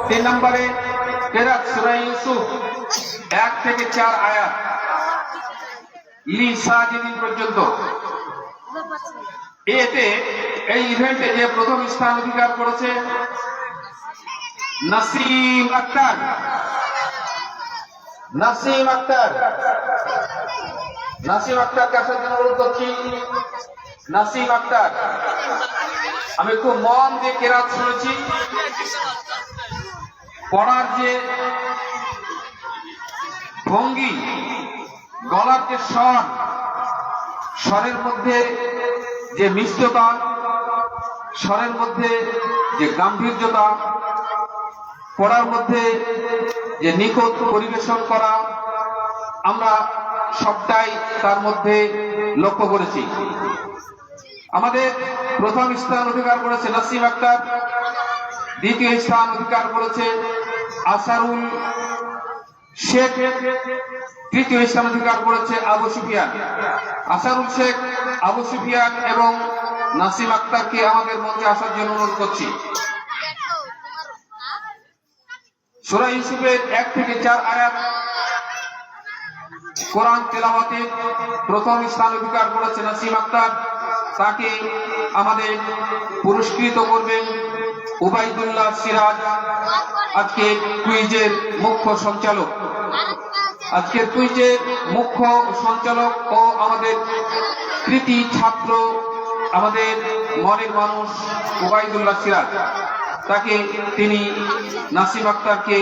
তিন নম্বরে কেরাত সূরা ইউসুফ 1 থেকে 4 আয়াত লি সাজিদিন পর্যন্ত। এতে এই ইভেন্টে যে প্রথম স্থান অধিকার করেছে নাসিম আক্তার। নাসিম আক্তার কাছে অনুরোধ করছি। নাসিম আক্তার, আমি খুব মন দিয়ে কেরাত শুনেছি। পড়ার যে ভঙ্গি, গলার যে স্বরের মধ্যে যে মিষ্টতা, স্বরের মধ্যে যে গাম্ভীর্যতা, পড়ার মধ্যে যে নিখুঁত পরিবেশন করা, আমরা সবটাই তার মধ্যে লক্ষ্য করেছি। আমাদের প্রথম স্থান অধিকার করেছে নাসিম আক্তার, দ্বিতীয় স্থান অধিকার করেছে আসারুল শেখ, তৃতীয় স্থান অধিকার করেছে আবু সুফিয়ান। আসারুল শেখ, আবু সুফিয়ান এবং নাসিম আক্তারকে আমাদের মঞ্চে আসার জন্য অনুরোধ করছি। সূরা ইউসুফের 1 থেকে 4 আয়াত কোরআন তেলাওয়াতে প্রথম স্থান অধিকার করেছে নাসিম আক্তার। তাকে আমাদের পুরস্কৃত করবেন উবাইদুল্লাহ সিরাজ, আজকের কুইজের মুখ্য সঞ্চালক। আজকের কুইজের মুখ্য সঞ্চালক ও আমাদের কৃতি ছাত্র, আমাদের মনের মানুষ উবাইদুল্লাহ সিরাজ, তাকে তিনি নাসিম আক্তারকে